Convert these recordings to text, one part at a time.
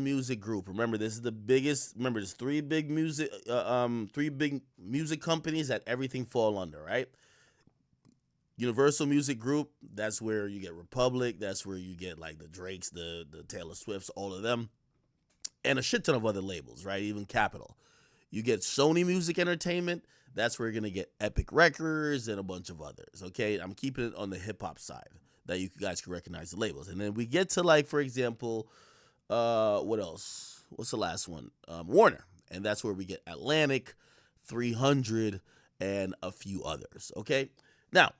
Music Group. Remember, this is the biggest. Remember, there's three big music companies that everything fall under, right? Universal Music Group. That's where you get Republic. That's where you get like the Drakes, the Taylor Swifts, all of them, and a shit ton of other labels, right? Even Capitol. You get Sony Music Entertainment. That's where you're gonna get Epic Records and a bunch of others. Okay, I'm keeping it on the hip hop side that you guys can recognize the labels, and then we get to like, for example, what else? What's the last one? Warner, and that's where we get Atlantic, 300, and a few others. Okay, now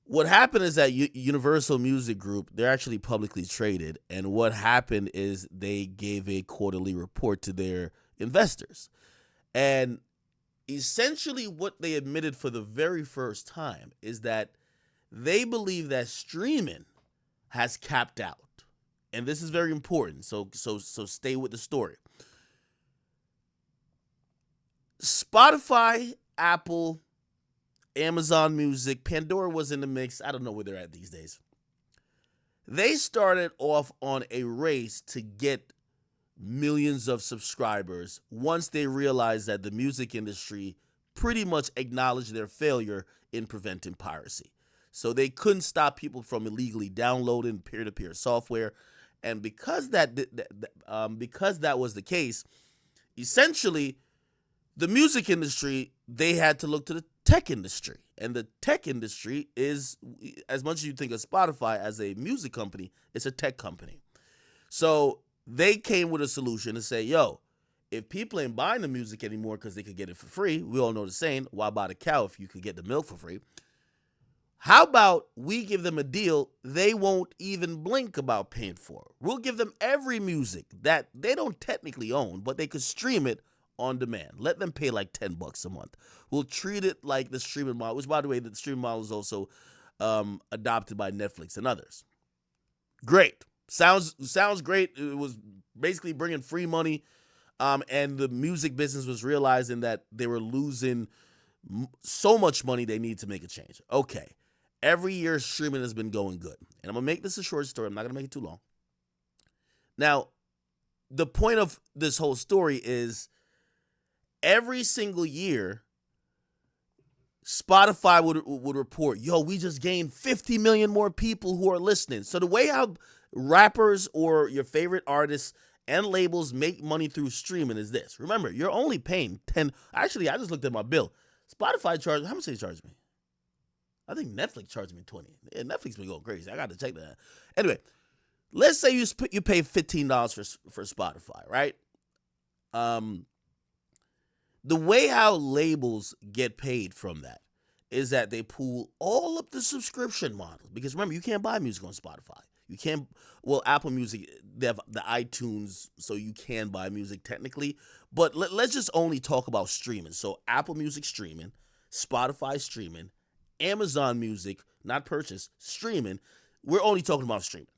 what happened is that Universal Music Group, they're actually publicly traded, and what happened is they gave a quarterly report to their investors, and essentially what they admitted for the very first time is that they believe that streaming has capped out. And this is very important. So stay with the story. Spotify, Apple, Amazon Music, Pandora was in the mix. I don't know where they're at these days. They started off on a race to get millions of subscribers once they realized that the music industry pretty much acknowledged their failure in preventing piracy. So they couldn't stop people from illegally downloading peer-to-peer software, and because that was the case, essentially the music industry, they had to look to the tech industry, and the tech industry is, as much as you think of Spotify as a music company, it's a tech company. So they came with a solution to say, yo, if people ain't buying the music anymore because they could get it for free, we all know the saying, why buy the cow if you could get the milk for free? How about we give them a deal they won't even blink about paying for? We'll give them every music that they don't technically own, but they could stream it on demand. Let them pay like $10 a month. We'll treat it like the streaming model, which, by the way, the streaming model is also adopted by Netflix and others. Great. Sounds great. It was basically bringing free money, and the music business was realizing that they were losing so much money they need to make a change. Okay. Every year streaming has been going good. And I'm going to make this a short story. I'm not going to make it too long. Now, the point of this whole story is every single year, Spotify would report, yo, we just gained 50 million more people who are listening. So the way how rappers or your favorite artists and labels make money through streaming is this. Remember, you're only paying 10. Actually, I just looked at my bill. Spotify charged, how much they charge me? I think Netflix charged me 20. Yeah, Netflix been going crazy. I got to check that. Anyway, let's say you pay $15 for Spotify, right? The way how labels get paid from that is that they pool all of the subscription models. Because remember, you can't buy music on Spotify. You can't, well, Apple Music, they have the iTunes, so you can buy music technically. But let's just only talk about streaming. So Apple Music streaming, Spotify streaming, Amazon Music, not purchase, streaming. We're only talking about streaming.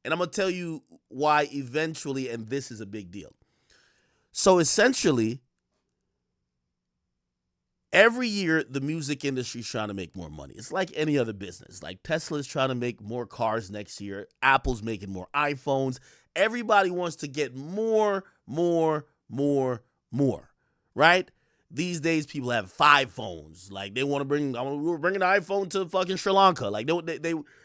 And I'm going to tell you why eventually, and this is a big deal. So essentially, every year, the music industry is trying to make more money. It's like any other business. Like Tesla's trying to make more cars next year. Apple's making more iPhones. Everybody wants to get more, right? These days, people have 5 phones. Like they want to we're bringing an iPhone to fucking Sri Lanka. Like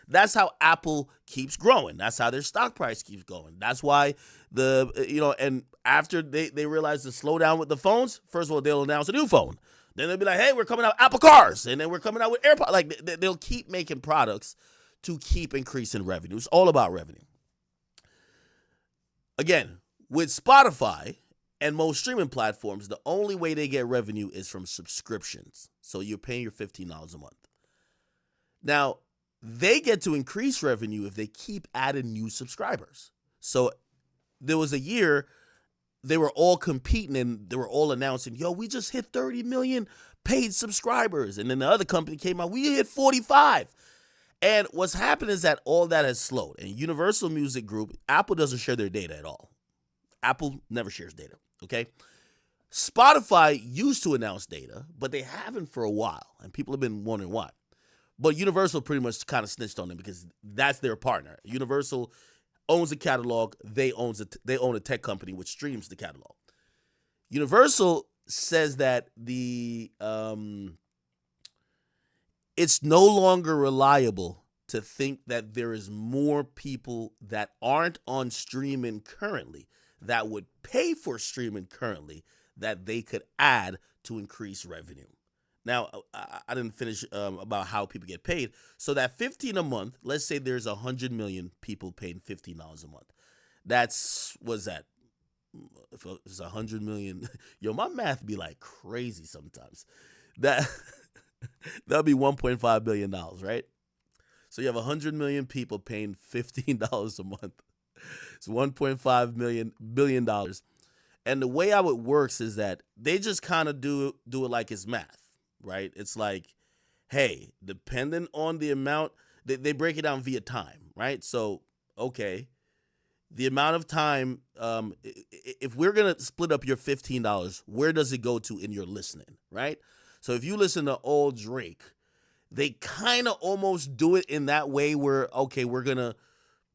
that's how Apple keeps growing. That's how their stock price keeps going. That's why and after they realize the slowdown with the phones, first of all, they'll announce a new phone. Then they'll be like, hey, we're coming out with Apple cars. And then we're coming out with AirPods. Like they'll keep making products to keep increasing revenue. It's all about revenue. Again, with Spotify and most streaming platforms, the only way they get revenue is from subscriptions. So you're paying your $15 a month. Now, they get to increase revenue if they keep adding new subscribers. So there was a year they were all competing and they were all announcing, yo, we just hit 30 million paid subscribers. And then the other company came out, we hit 45. And what's happened is that all that has slowed. And Universal Music Group, Apple doesn't share their data at all. Apple never shares data, okay? Spotify used to announce data, but they haven't for a while, and people have been wondering why. But Universal pretty much kind of snitched on them because that's their partner. Universal owns the catalog. They own a tech company which streams the catalog. Universal says that it's no longer reliable to think that there is more people that aren't on streaming currently that would pay for streaming currently that they could add to increase revenue. Now, I didn't finish about how people get paid. So that 15 a month, let's say there's 100 million people paying $15 a month. What's that? If it's 100 million, yo, my math be like crazy sometimes. That that'll be $1.5 billion, right? So you have 100 million people paying $15 a month. It's $1.5 billion. And the way how it works is that they just kind of do it like it's math, right? It's like, hey, depending on the amount, they break it down via time, right? So, okay, the amount of time, if we're going to split up your $15, where does it go to in your listening, right? So if you listen to old Drake, they kind of almost do it in that way where, okay, we're going to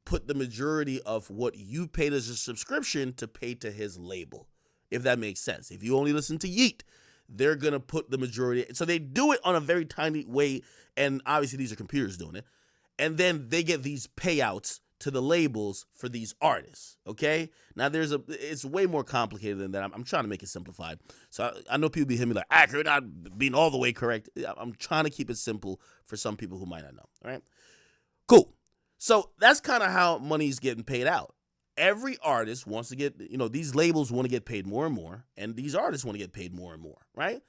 put the majority of what you paid as a subscription to pay to his label, if that makes sense. If you only listen to Yeet, they're going to put the majority. So they do it on a very tiny way, and obviously these are computers doing it. And then they get these payouts to the labels for these artists, okay? Now, it's way more complicated than that. I'm trying to make it simplified. So I know people be hitting me like, accurate, not being all the way correct. I'm trying to keep it simple for some people who might not know, all right? Cool. So that's kind of how money's getting paid out. Every artist wants to get, these labels want to get paid more and more, and these artists want to get paid more and more, right?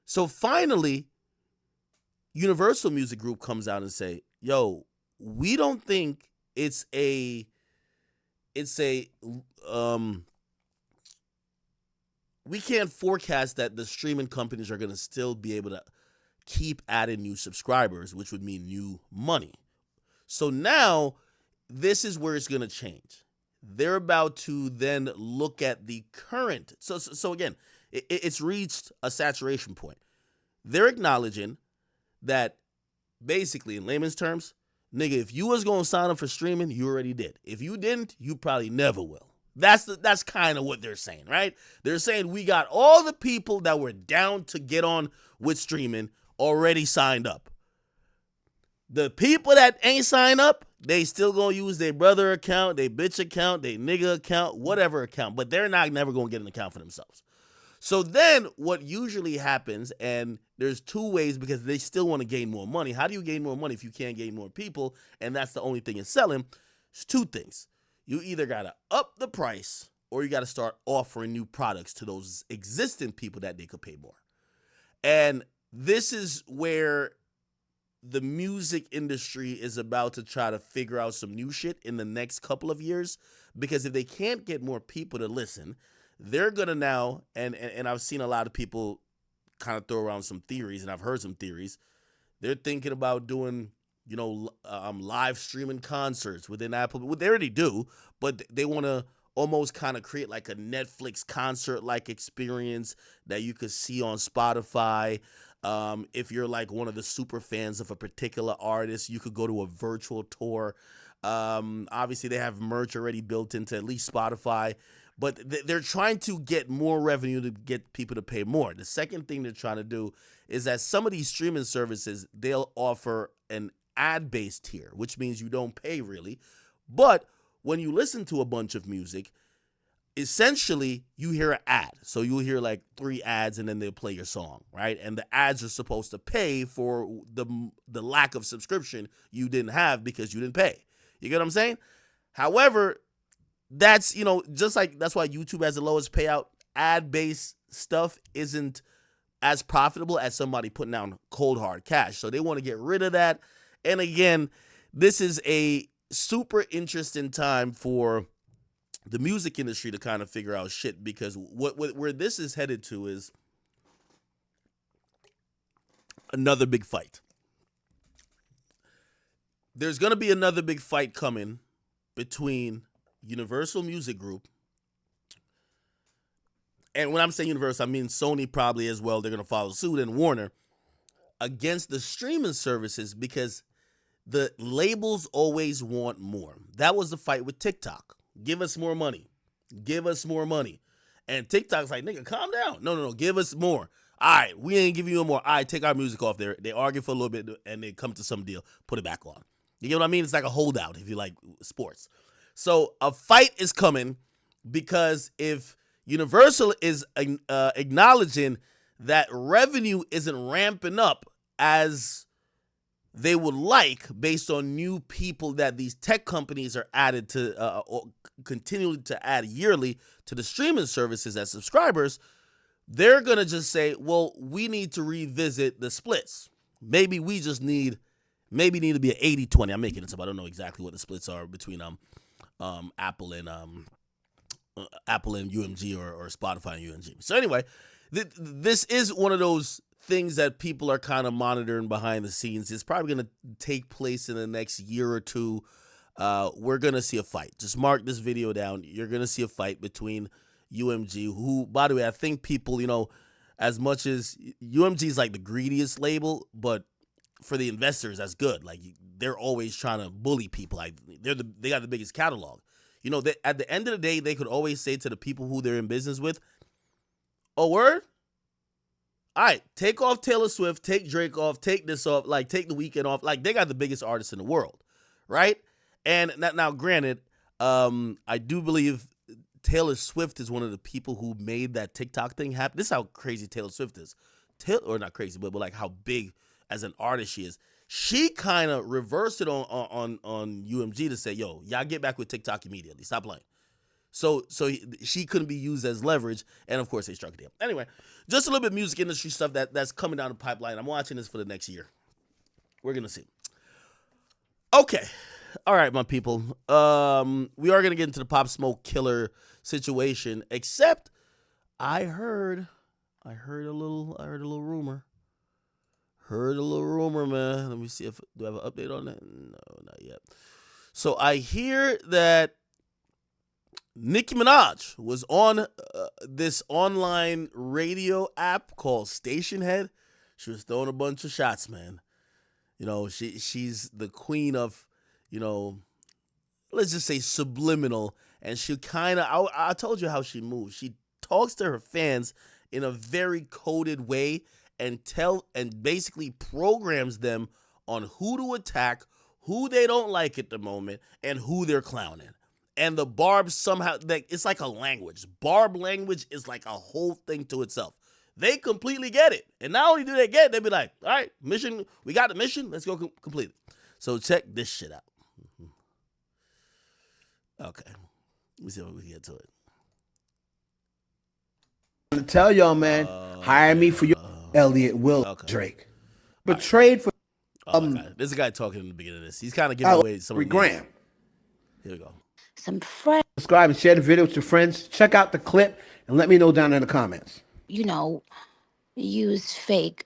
So finally, Universal Music Group comes out and say, yo, we don't think we can't forecast that the streaming companies are going to still be able to keep adding new subscribers, which would mean new money. So now this is where it's going to change. They're about to then look at the current. So again, it's reached a saturation point. They're acknowledging that basically, in layman's terms, nigga, if you was going to sign up for streaming, you already did. If you didn't, you probably never will. That's kind of what they're saying, right? They're saying we got all the people that were down to get on with streaming already signed up. The people that ain't signed up, they still gonna use their brother account, their bitch account, their nigga account, whatever account, but they're not never gonna get an account for themselves. So then what usually happens, and there's two ways because they still want to gain more money. How do you gain more money if you can't gain more people? And that's the only thing in selling. It's two things. You either got to up the price or you got to start offering new products to those existing people that they could pay more. And this is where the music industry is about to try to figure out some new shit in the next couple of years, because if they can't get more people to listen, they're going to now, and I've seen a lot of people kind of throw around some theories, and I've heard some theories. They're thinking about doing, live streaming concerts within Apple. Well, they already do, but they want to almost kind of create like a Netflix concert-like experience that you could see on Spotify. If you're like one of the super fans of a particular artist, you could go to a virtual tour. Obviously, they have merch already built into at least Spotify. But they're trying to get more revenue to get people to pay more. The second thing they're trying to do is that some of these streaming services, they'll offer an ad-based tier, which means you don't pay really. But when you listen to a bunch of music, essentially you hear an ad. So you'll hear like 3 ads and then they'll play your song, right? And the ads are supposed to pay for the lack of subscription you didn't have because you didn't pay. You get what I'm saying? However, that's, just like that's why YouTube has the lowest payout. Ad-based stuff isn't as profitable as somebody putting down cold hard cash. So they want to get rid of that. And again, this is a super interesting time for the music industry to kind of figure out shit, because where this is headed to is another big fight. There's going to be another big fight coming between Universal Music Group, and when I'm saying Universal, I mean Sony probably as well. They're going to follow suit, and Warner, against the streaming services, because the labels always want more. That was the fight with TikTok. Give us more money. Give us more money. And TikTok's like, nigga, calm down. No, no, no. Give us more. All right, we ain't giving you more. All right, take our music off there. They argue for a little bit and they come to some deal. Put it back on. You get what I mean? It's like a holdout if you like sports. So a fight is coming because if Universal is acknowledging that revenue isn't ramping up as they would like based on new people that these tech companies are added to or continually to add yearly to the streaming services as subscribers, they're going to just say, well, we need to revisit the splits. Maybe we just need to be an 80-20. I'm making it up. I don't know exactly what the splits are between Apple and UMG or Spotify and UMG. So anyway, this is one of those things that people are kind of monitoring behind the scenes. It's probably going to take place in the next year or two. We're going to see a fight. Just mark this video down. You're going to see a fight between UMG, who, by the way, I think people, as much as UMG is like the greediest label, but for the investors, that's good. Like, they're always trying to bully people. Like, they got the biggest catalog. At the end of the day, they could always say to the people who they're in business with, oh, word? All right, take off Taylor Swift, take Drake off, take this off, like take the weekend off. Like, they got the biggest artists in the world, right? And now granted, I do believe Taylor Swift is one of the people who made that TikTok thing happen. This is how crazy Taylor Swift is. Or not crazy, but like how big as an artist she is. She kind of reversed it on UMG to say, yo, y'all get back with TikTok immediately. Stop playing. So she couldn't be used as leverage, and of course they struck a deal. Anyway, just a little bit of music industry stuff that's coming down the pipeline. I'm watching this for the next year. We're gonna see. Okay, all right, my people. We are gonna get into the Pop Smoke killer situation. Except, I heard a little rumor. Heard a little rumor, man. Let me see do I have an update on that? No, not yet. So I hear that Nicki Minaj was on this online radio app called Station Head. She was throwing a bunch of shots, man. She's the queen of, let's just say subliminal. And she kind of, I told you how she moves. She talks to her fans in a very coded way and basically programs them on who to attack, who they don't like at the moment, and who they're clowning. And the barbs somehow, it's like a language. Barb language is like a whole thing to itself. They completely get it. And not only do they get it, they be like, all right, mission, we got the mission, let's go complete it. So check this shit out. Okay, let me see if we can get to it. I'm gonna tell y'all, man, hire me for your Elliot Will Drake. But trade for There's a guy talking in the beginning of this. He's kind of giving away some of the Graham. Here we go. Some friends. Subscribe and share the video with your friends. Check out the clip and let me know down in the comments. Use fake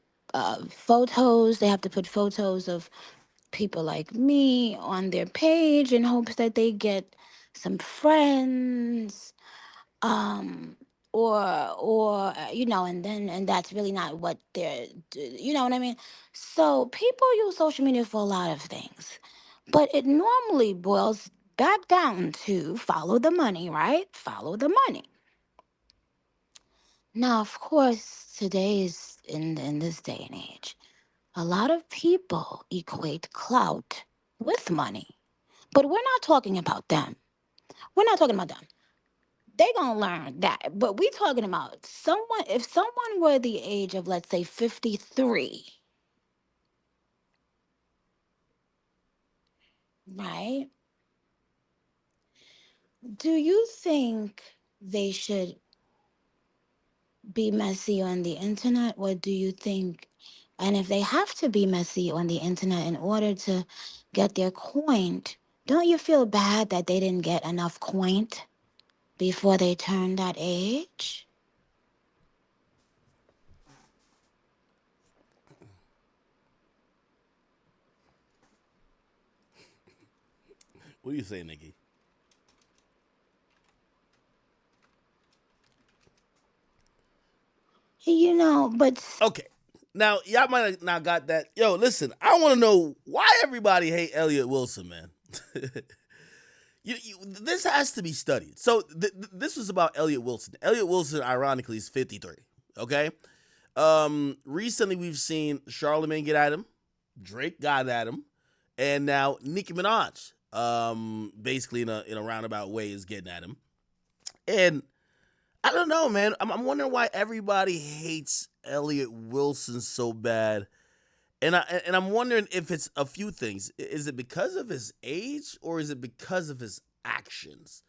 photos. They have to put photos of people like me on their page in hopes that they get some friends. And that's really not what you know what I mean? So people use social media for a lot of things, but it normally boils back down to follow the money, right? Follow the money. Now, of course, today's in this day and age, a lot of people equate clout with money, but we're not talking about them. We're not talking about them. They gonna learn that. But we talking about someone, if someone were the age of, let's say, 53, right? Do you think they should be messy on the internet? Or do you think, and if they have to be messy on the internet in order to get their coin, don't you feel bad that they didn't get enough coin before they turned that age? What do you say, Nikki? But Okay. Now, y'all might have not got that. Yo, listen, I want to know why everybody hate Elliot Wilson, man. This has to be studied. So this was about Elliot Wilson. Elliot Wilson, ironically, is 53. Okay. Recently we've seen Charlemagne get at him, Drake got at him, and now Nicki Minaj, basically in a roundabout way, is getting at him. And I don't know, man. I'm wondering why everybody hates Elliot Wilson so bad. And I'm wondering if it's a few things. Is it because of his age or is it because of his actions?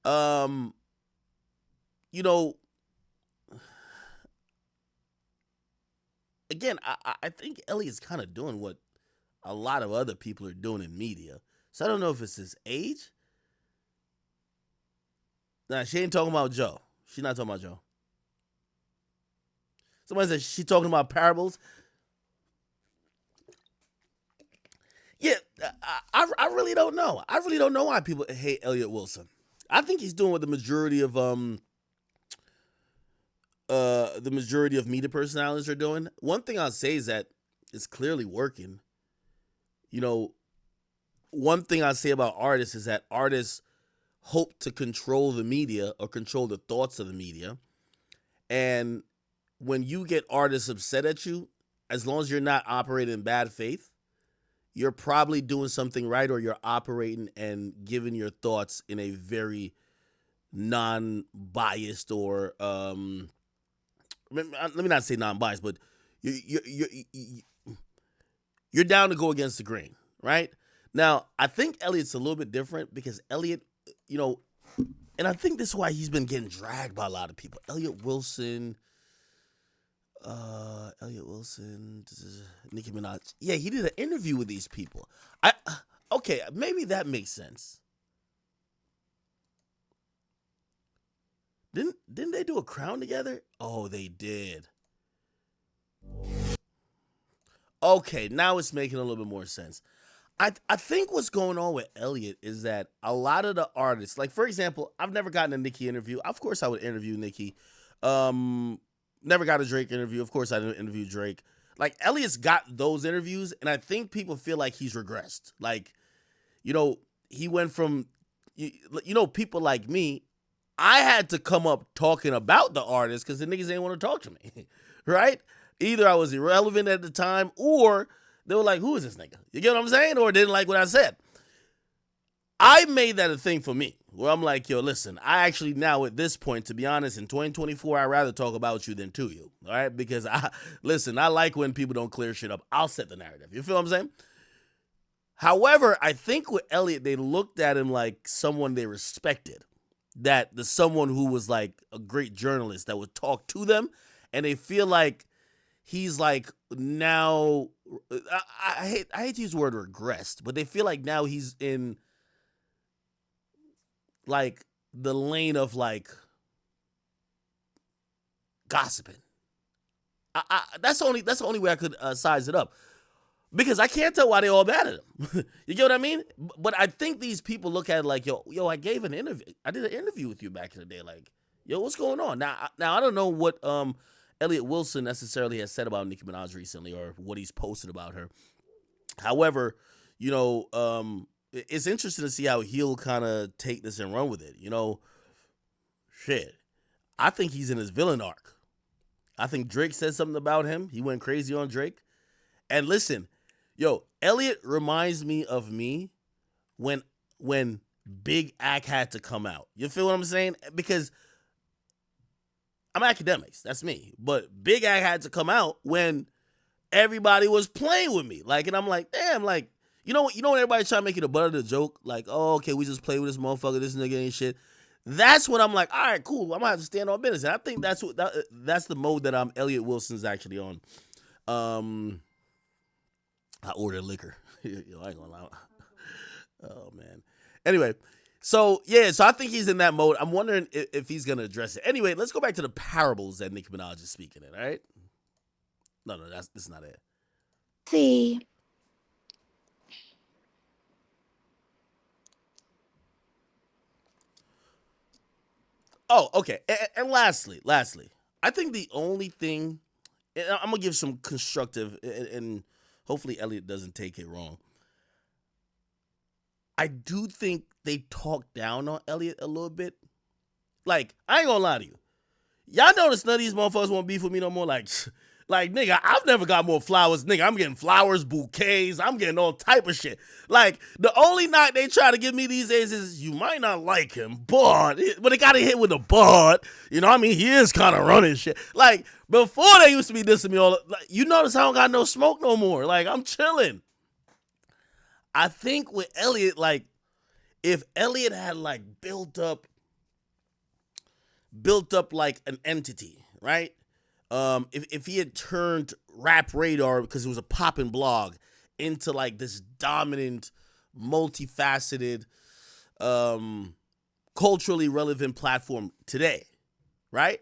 Um, you know, again, I think Elliot's kind of doing what a lot of other people are doing in media. So I don't know if it's his age. Nah, she ain't talking about Joe. She's not talking about Joe. Somebody said she talking about parables. Yeah, I really don't know. I really don't know why people hate Elliot Wilson. I think he's doing what the majority of media personalities are doing. One thing I'll say is that it's clearly working. You know, one thing I say about artists is that artists hope to control the media or control the thoughts of the media. And when you get artists upset at you, as long as you're not operating in bad faith, you're probably doing something right or you're operating and giving your thoughts in a very non-biased or let me not say non-biased, but you're down to go against the grain, right? Now, I think Elliot's a little bit different because Elliot, you know, and I think this is why he's been getting dragged by a lot of people. Elliot Wilson, Nicki Minaj. Yeah, he did an interview with these people. Okay, maybe that makes sense. Didn't they do a crown together? Oh, they did. Okay, now it's making a little bit more sense. I think what's going on with Elliot is that a lot of the artists, like for example, I've never gotten a Nicki interview. Of course, I would interview Nicki. Never got a Drake interview. Of course, I didn't interview Drake. Like Elliot's got those interviews, and I think people feel like he's regressed. Like, you know, he went from, people like me. I had to come up talking about the artist because the niggas didn't want to talk to me, right? Either I was irrelevant at the time, or they were like, "Who is this nigga?" You get what I'm saying? Or didn't like what I said. I made that a thing for me, where I'm like, "Yo, listen, I actually now at this point, to be honest, in 2024, I'd rather talk about you than to you, all right? Because I like when people don't clear shit up. I'll set the narrative. You feel what I'm saying? However, I think with Elliot, they looked at him like someone they respected. That the someone who was like a great journalist that would talk to them, and they feel like he's like now. I hate to use the word regressed, but they feel like now he's in like the lane of like gossiping. That's the only way I could size it up. Because I can't tell why they all mad at him. You get what I mean? But I think these people look at it like, yo, I gave an interview. I did an interview with you back in the day. Like, yo, what's going on? Now I don't know what Elliot Wilson necessarily has said about Nicki Minaj recently or what he's posted about her. However, it's interesting to see how he'll kind of take this and run with it. Shit. I think he's in his villain arc. I think Drake said something about him. He went crazy on Drake. And listen, yo, Elliot reminds me of me when Big Act had to come out. You feel what I'm saying? Because I'm Akademiks, that's me. But Big Act had to come out when everybody was playing with me. Like, and I'm like, damn, like, when everybody's trying to make it a butt of the joke, like, oh, okay, we just play with this motherfucker, this nigga ain't shit. That's when I'm like, all right, cool. I'm gonna have to stand on business. And I think that's the mode that Elliot Wilson's actually on. I ordered liquor. Yo, I ain't gonna lie. Oh man. Anyway, so I think he's in that mode. I'm wondering if he's gonna address it. Anyway, let's go back to the parables that Nicki Minaj is speaking in. All right? No, that's not it. See, Oh, okay. And lastly, I think the only thing, and I'm gonna give some constructive, and hopefully Elliot doesn't take it wrong. I do think they talked down on Elliot a little bit. Like, I ain't gonna lie to you. Y'all notice none of these motherfuckers won't beef with me no more? Like, nigga, I've never got more flowers. Nigga, I'm getting flowers, bouquets. I'm getting all type of shit. Like, the only knock they try to give me these days is you might not like him, but they got to hit with a but. You know what I mean? He is kind of running shit. Like, before they used to be dissing me all. Like, you notice I don't got no smoke no more. Like, I'm chilling. I think with Elliot, like, if Elliot had, like, built up like an entity, right? If he had turned Rap Radar, because it was a poppin' blog, into like this dominant, multifaceted, culturally relevant platform today, right?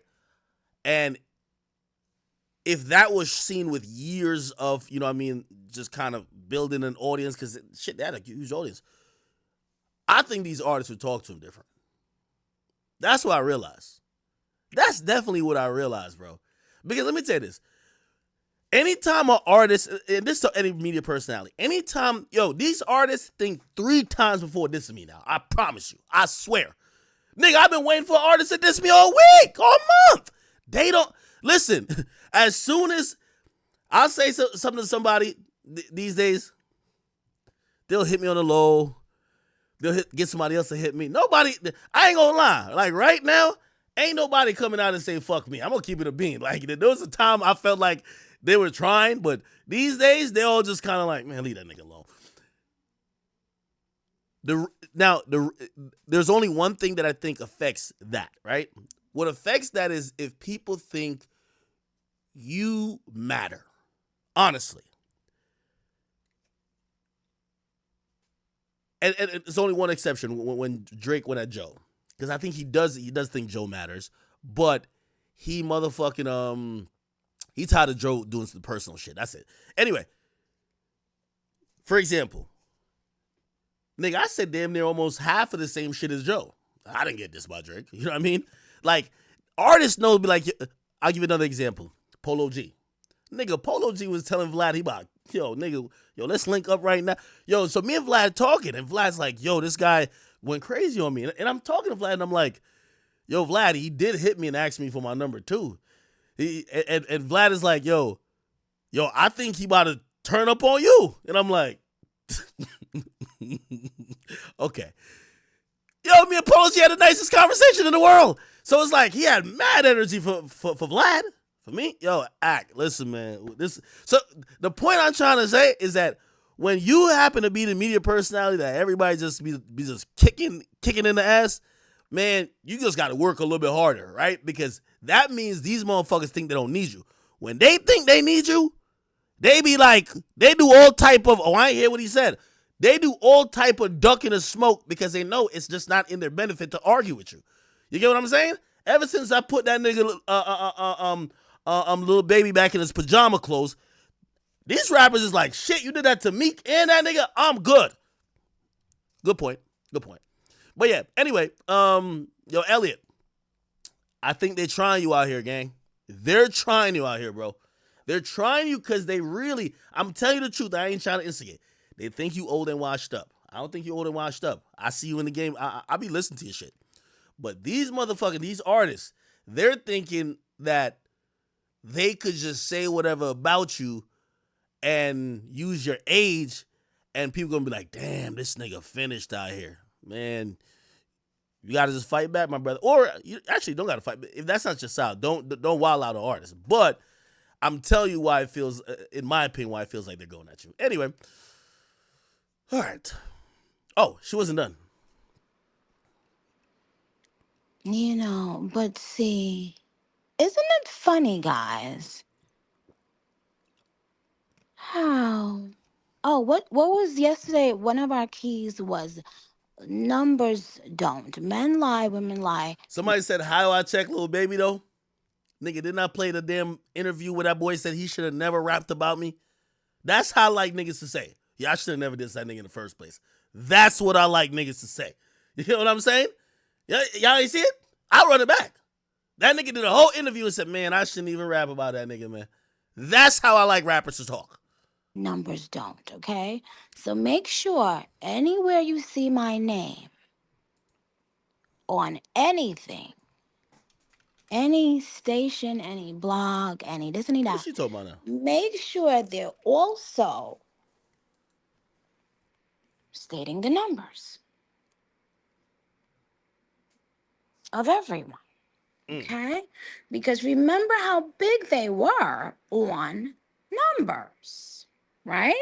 And if that was seen with years of, you know what I mean, just kind of building an audience, because shit, they had a huge audience, I think these artists would talk to him different. That's what I realized. That's definitely what I realized, bro. Because let me tell you this. Anytime an artist, and this is any media personality, anytime, these artists think 3 times before dissing me now. I promise you. I swear. Nigga, I've been waiting for artists to diss me all week, all month. They don't, listen, as soon as I say something to somebody these days, they'll hit me on the low. They'll get somebody else to hit me. Nobody, I ain't gonna lie. Like right now, ain't nobody coming out and say, fuck me. I'm gonna keep it a bean. Like there was a time I felt like they were trying, but these days, they all just kind of like, man, leave that nigga alone. There's only one thing that I think affects that, right? What affects that is if people think you matter. Honestly. And it's only one exception when Drake went at Joe. Because I think he does think Joe matters. But he motherfucking, he tired of Joe doing some personal shit. That's it. Anyway. For example. Nigga, I said damn near almost half of the same shit as Joe. I didn't get this by Drake. You know what I mean? Like, artists know, be like, I'll give you another example. Polo G. Nigga, Polo G was telling Vlad, he about, nigga, let's link up right now. So me and Vlad talking, and Vlad's like, this guy went crazy on me. And I'm talking to Vlad, and I'm like, Vlad, he did hit me and ask me for my number too. And Vlad is like, I think he about to turn up on you. And I'm like, okay. Me and Polo G had the nicest conversation in the world. So it's like, he had mad energy for Vlad. For me, listen, man. So the point I'm trying to say is that when you happen to be the media personality that everybody just be just kicking in the ass, man, you just got to work a little bit harder, right? Because that means these motherfuckers think they don't need you. When they think they need you, they be like, they do all type of, I ain't hear what he said. They do all type of ducking and smoke because they know it's just not in their benefit to argue with you. You get what I'm saying? Ever since I put that nigga, little baby back in his pajama clothes, these rappers is like, shit, you did that to Meek and that nigga, I'm good. Good point. But yeah, anyway, Elliot, I think they're trying you out here, gang. They're trying you out here, bro. They're trying you because they really, I'm telling you the truth, I ain't trying to instigate. They think you old and washed up. I don't think you old and washed up. I see you in the game. I be listening to your shit. But these artists, they're thinking that they could just say whatever about you and use your age, and people gonna be like, damn, this nigga finished out here. Man, you gotta just fight back, my brother. Or you actually don't gotta fight. If that's not your style, don't wild out an artist. But I'm telling you why it feels, in my opinion, why it feels like they're going at you. Anyway, all right. Oh, she wasn't done. But see, isn't it funny, guys? How? Oh, what was yesterday? One of our keys was numbers don't. Men lie, women lie. Somebody said, how I check Lil Baby, though? Nigga, didn't I play the damn interview where that boy said he should have never rapped about me? That's how I like niggas to say. Yeah, I should have never did that nigga in the first place. That's what I like niggas to say. You know what I'm saying? Y'all ain't see it? I'll run it back. That nigga did a whole interview and said, man, I shouldn't even rap about that nigga, man. That's how I like rappers to talk. Numbers don't, okay? So make sure anywhere you see my name on anything, any station, any blog, any this, any What's that, she talking about now? make sure they're also stating the numbers of everyone. Okay? Because remember how big they were on numbers, right?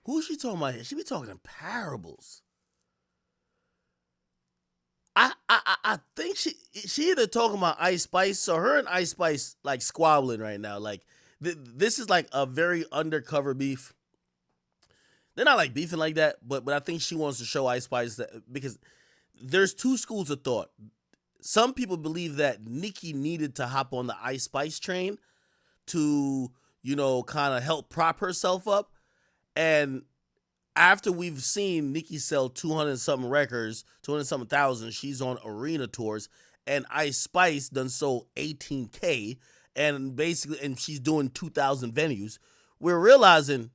Who is she talking about here? She be talking in parables. I think she either talking about Ice Spice, so her and Ice Spice like squabbling right now. Like this is like a very undercover beef. They're not like beefing like that, but I think she wants to show Ice Spice that because there's two schools of thought. Some people believe that Nicki needed to hop on the Ice Spice train to, kind of help prop herself up. And after we've seen Nicki sell 200 something records, 200 something thousand, she's on arena tours, and Ice Spice done sold 18K, and she's doing 2,000 venues. We're realizing,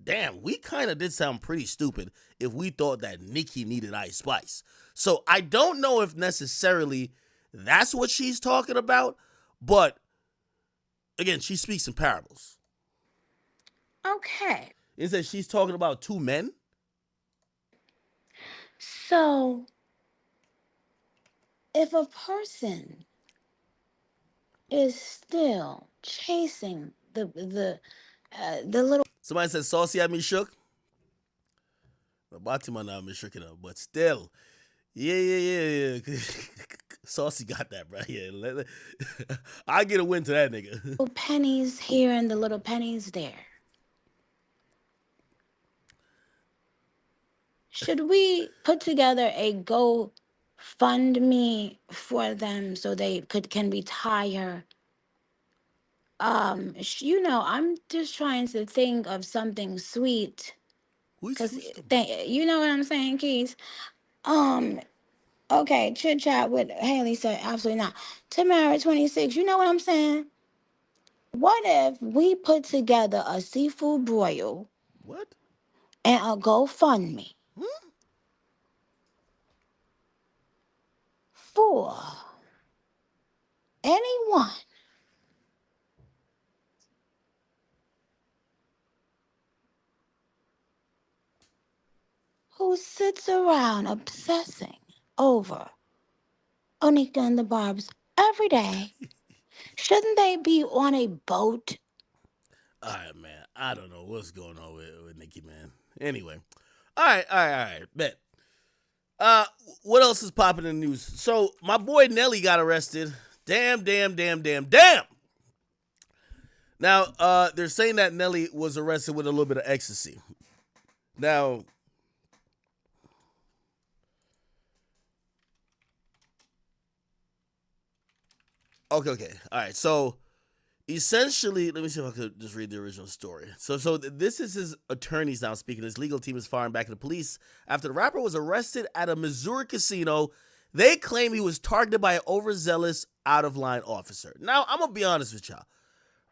damn, we kind of did sound pretty stupid if we thought that Nicki needed Ice Spice. So I don't know if necessarily that's what she's talking about, but again, she speaks in parables. Okay. Is that she's talking about two men? So if a person is still chasing the little Somebody said saucy had me shook. Batima now me shook it up, but still, yeah. Saucy got that, bro. Yeah, I get a win to that nigga. pennies here and the little pennies there, should we put together a GoFundMe for them so they can retire? I'm just trying to think of something sweet, Who's because the you know what I'm saying, Keys. Um, okay, chit chat with Haley said absolutely not. Tamara 26, you know what I'm saying? What if we put together a seafood broil what? and a GoFundMe Hmm? for anyone who sits around obsessing over Onika and the Barbs every day? Shouldn't they be on a boat? All right, man. I don't know what's going on with Nicki, man. Anyway, all right. Bet. Uh, what else is popping in the news? So my boy Nelly got arrested. Damn. Now, they're saying that Nelly was arrested with a little bit of ecstasy. Now, okay. All right. So, essentially, let me see if I could just read the original story. So this is his attorneys now speaking. His legal team is firing back at the police after the rapper was arrested at a Missouri casino. They claim he was targeted by an overzealous, out-of-line officer. Now, I'm gonna be honest with y'all.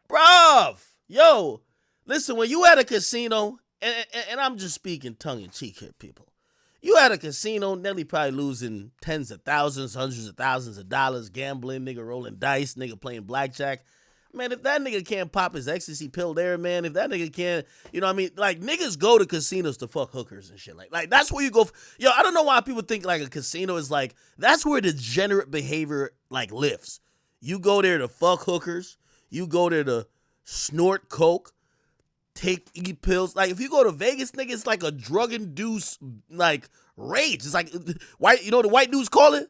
Bruv, yo, listen, when you at a casino, and I'm just speaking tongue-in-cheek here, people. You at a casino, Nelly probably losing tens of thousands, hundreds of thousands of dollars, gambling, nigga rolling dice, nigga playing blackjack. Man, if that nigga can't pop his ecstasy pill there, man, if that nigga can't, like niggas go to casinos to fuck hookers and shit. Like that's where you go. Yo, I don't know why people think like a casino is like, that's where degenerate behavior like lives. You go there to fuck hookers. You go there to snort coke, eat pills. Like if you go to Vegas, nigga, it's like a drug induced like rage. It's like white. You know what the white dudes call it?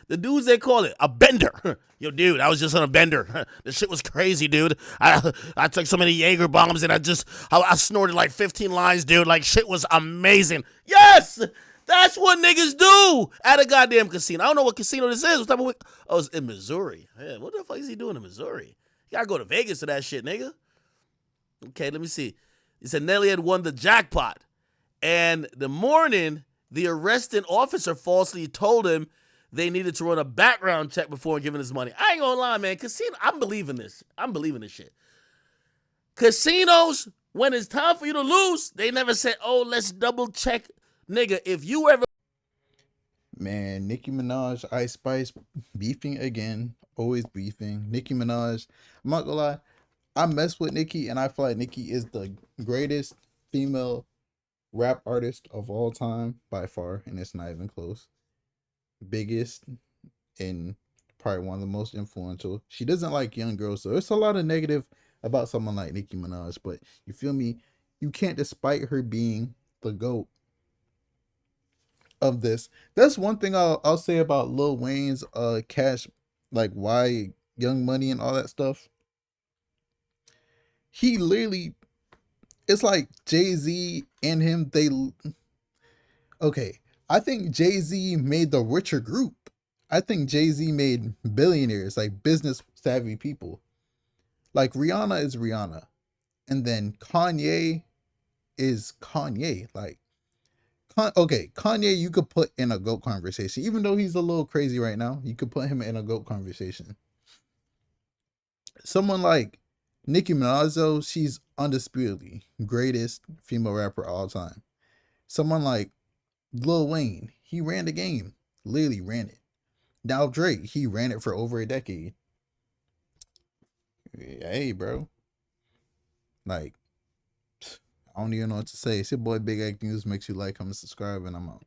The dudes they call it a bender. Yo, dude, I was just on a bender. The shit was crazy, dude. I took so many Jaeger bombs and I snorted like 15 lines, dude. Like shit was amazing. Yes. That's what niggas do at a goddamn casino. I don't know what casino this is. What type of? Oh, it's in Missouri. Yeah, what the fuck is he doing in Missouri? You gotta go to Vegas for that shit, nigga. Okay, let me see. He said Nelly had won the jackpot. And the morning, the arresting officer falsely told him they needed to run a background check before giving his money. I ain't gonna lie, man. Casino, I'm believing this. I'm believing this shit. Casinos, when it's time for you to lose, they never said, "Oh, let's double check." Nigga, if you ever Man, Nicki Minaj, Ice Spice, beefing again. Always beefing. Nicki Minaj, I'm not gonna lie, I mess with Nicki, and I feel like Nicki is the greatest female rap artist of all time by far, and it's not even close. Biggest and probably one of the most influential. She doesn't like young girls, so it's a lot of negative about someone like Nicki Minaj, but you feel me? You can't, despite her being the GOAT of this. That's one thing I'll say about Lil Wayne's cash, like why Young Money and all that stuff. He literally, it's like Jay-Z and him, they okay. I think Jay-Z made the richer group. I think Jay-Z made billionaires, like business savvy people. Like Rihanna is Rihanna. And then Kanye is Kanye. Like okay, Kanye you could put in a GOAT conversation. Even though he's a little crazy right now, you could put him in a GOAT conversation. Someone like Nicki Minaj, though, she's undisputedly greatest female rapper of all time. Someone like Lil Wayne, he ran the game, literally ran it. Now Drake, he ran it for over a decade. Hey, bro, like I don't even know what to say. It's your boy Big Egg News. Make sure you like, comment, subscribe, and I'm out.